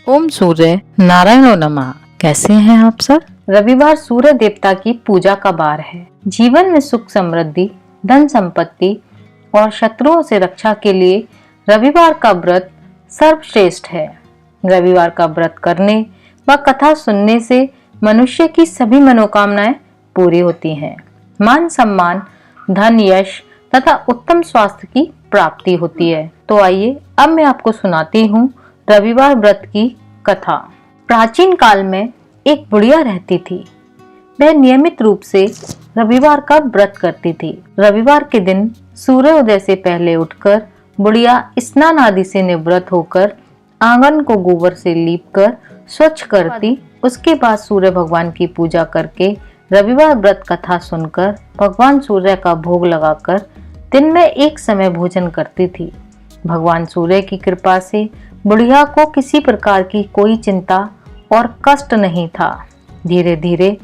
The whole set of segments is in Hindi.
ओम सूर्य नारायणो नमः। कैसे हैं आप सब? रविवार सूर्य देवता की पूजा का वार है। जीवन में सुख समृद्धि, धन संपत्ति और शत्रुओं से रक्षा के लिए रविवार का व्रत सर्वश्रेष्ठ है। रविवार का व्रत करने व कथा सुनने से मनुष्य की सभी मनोकामनाएं पूरी होती हैं। मान सम्मान, धन, यश तथा उत्तम स्वास्थ्य की प्राप्ति होती है। तो आइए अब मैं आपको सुनाती हूँ रविवार व्रत की कथा। प्राचीन काल में एक बुढ़िया रहती थी। वह नियमित रूप से रविवार का व्रत करती थी। रविवार के दिन सूर्योदय से पहले उठकर बुढ़िया स्नान आदि से निवृत्त होकर आंगन को गोबर से लीपकर स्वच्छ करती। उसके बाद सूर्य भगवान की पूजा करके रविवार व्रत कथा सुनकर भगवान सूर्य का भोग लगाकर दिन में एक समय भोजन करती थी। भगवान सूर्य की कृपा से बुढ़िया को किसी प्रकार की कोई चिंता और कष्ट नहीं था। धीरे धीरे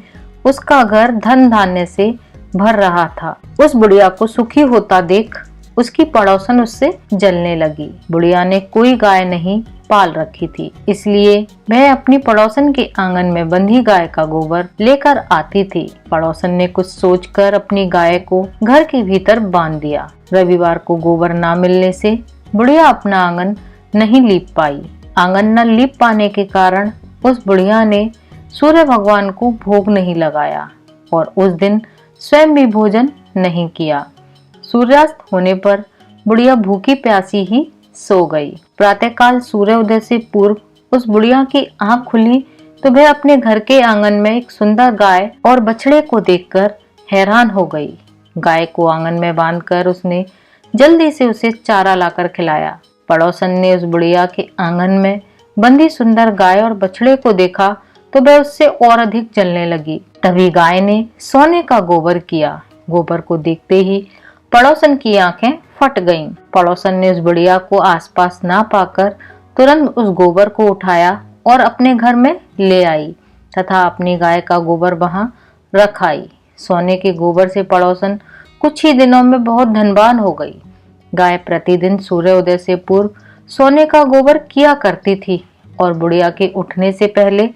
उसका घर धन धान्य से भर रहा था। उस बुढ़िया को सुखी होता देख उसकी पड़ोसन उससे जलने लगी। बुढ़िया ने कोई गाय नहीं पाल रखी थी, इसलिए वह अपनी पड़ोसन के आंगन में बंधी गाय का गोबर लेकर आती थी। पड़ोसन ने कुछ सोचकर अपनी गाय को घर के भीतर बांध दिया। रविवार को गोबर न मिलने से बुढ़िया अपना आंगन नहीं लीप पाई। आंगन न लीप पाने के कारण उस बुढ़िया ने सूर्य भगवान को भोग नहीं लगाया और उस दिन स्वयं भी भोजन नहीं किया। सूर्यास्त होने पर बुढ़िया भूखी प्यासी ही सो गई। प्रातःकाल सूर्योदय से पूर्व उस बुढ़िया की आंख खुली तो वह अपने घर के आंगन में एक सुंदर गाय और बछड़े को देखकर हैरान हो गई। गाय को आंगन में बांधकर उसने जल्दी से उसे चारा लाकर खिलाया। पड़ोसन ने उस बुढ़िया के आंगन में बंधी सुंदर गाय और बछड़े को देखा तो वह उससे और अधिक जलने लगी। तभी गाय ने सोने का गोबर किया। गोबर को देखते ही पड़ोसन की आंखें फट गईं। पड़ोसन ने उस बुढ़िया को आसपास ना पाकर तुरंत उस गोबर को उठाया और अपने घर में ले आई तथा अपनी गाय का गोबर वहां रख आई। सोने के गोबर से पड़ोसन कुछ ही दिनों में बहुत धनवान हो गई। गाय प्रतिदिन सूर्योदय से पूर्व सोने का गोबर किया करती थी और बुढ़िया के उठने से पहले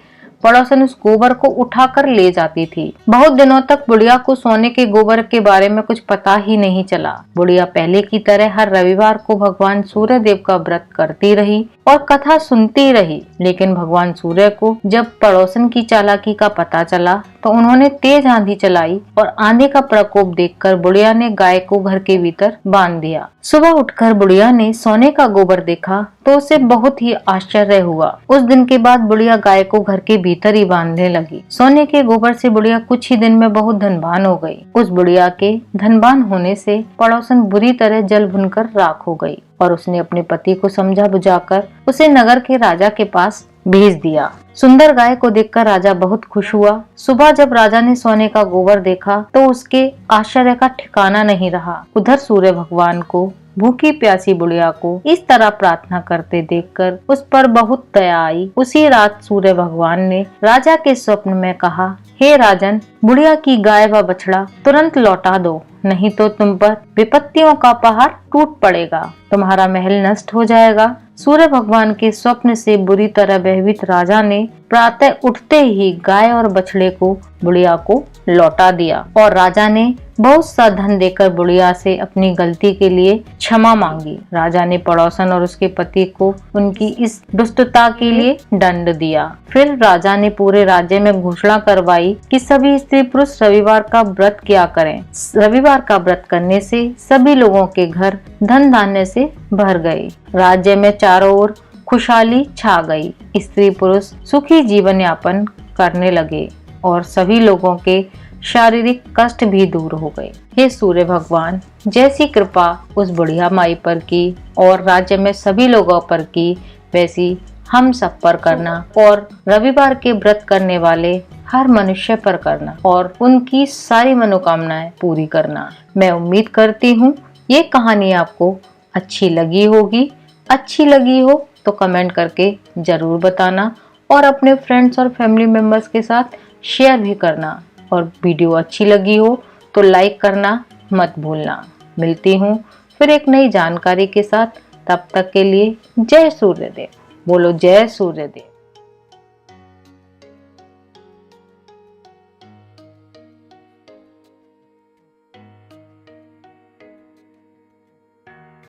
पड़ोसन उस गोबर को उठाकर ले जाती थी। बहुत दिनों तक बुढ़िया को सोने के गोबर के बारे में कुछ पता ही नहीं चला। बुढ़िया पहले की तरह हर रविवार को भगवान सूर्य देव का व्रत करती रही और कथा सुनती रही। लेकिन भगवान सूर्य को जब पड़ोसन की चालाकी का पता चला तो उन्होंने तेज आंधी चलाई और आंधी का प्रकोप देखकर बुढ़िया ने गाय को घर के भीतर बांध दिया। सुबह उठकर बुढ़िया ने सोने का गोबर देखा तो उसे बहुत ही आश्चर्य हुआ। उस दिन के बाद बुढ़िया गाय को घर के भीतर ही बांधने लगी। सोने के गोबर से बुढ़िया कुछ ही दिन में बहुत धनवान हो गई। उस बुढ़िया के धनवान होने से पड़ोसन बुरी तरह जल भुनकर राख हो गई और उसने अपने पति को समझा बुझाकर उसे नगर के राजा के पास भेज दिया। सुंदर गाय को देखकर राजा बहुत खुश हुआ। सुबह जब राजा ने सोने का गोबर देखा तो उसके आश्चर्य का ठिकाना नहीं रहा। उधर सूर्य भगवान को भूखी प्यासी बुढ़िया को इस तरह प्रार्थना करते देखकर उस पर बहुत दया आई। उसी रात सूर्य भगवान ने राजा के स्वप्न में कहा, हे राजन, बुढ़िया की गाय व बछड़ा तुरंत लौटा दो, नहीं तो तुम पर विपत्तियों का पहाड़ टूट पड़ेगा, तुम्हारा महल नष्ट हो जाएगा। सूर्य भगवान के स्वप्न से बुरी तरह भयभीत राजा ने प्रातः उठते ही गाय और बछड़े को बुढ़िया को लौटा दिया और राजा ने बहुत सा धन देकर बुढ़िया से अपनी गलती के लिए क्षमा मांगी। राजा ने पड़ोसन और उसके पति को उनकी इस दुष्टता के लिए दंड दिया। फिर राजा ने पूरे राज्य में घोषणा करवाई कि सभी स्त्री पुरुष रविवार का व्रत किया करें। रविवार का व्रत करने से सभी लोगों के घर धन धान्य से भर गए। राज्य में चारों ओर खुशहाली छा गई। स्त्री पुरुष सुखी जीवन यापन करने लगे और सभी लोगों के शारीरिक कष्ट भी दूर हो गए। हे सूर्य भगवान, जैसी कृपा उस बुढ़िया माई पर की और राज्य में सभी लोगों पर की, वैसी हम सब पर करना और रविवार के व्रत करने वाले हर मनुष्य पर करना और उनकी सारी मनोकामनाएं पूरी करना। मैं उम्मीद करती हूँ ये कहानी आपको अच्छी लगी होगी। अच्छी लगी हो तो कमेंट करके जरूर बताना और अपने फ्रेंड्स और फैमिली मेंबर्स के साथ शेयर भी करना और वीडियो अच्छी लगी हो तो लाइक करना मत भूलना। मिलती हूँ फिर एक नई जानकारी के साथ। तब तक के लिए जय सूर्यदेव। बोलो जय सूर्यदेव।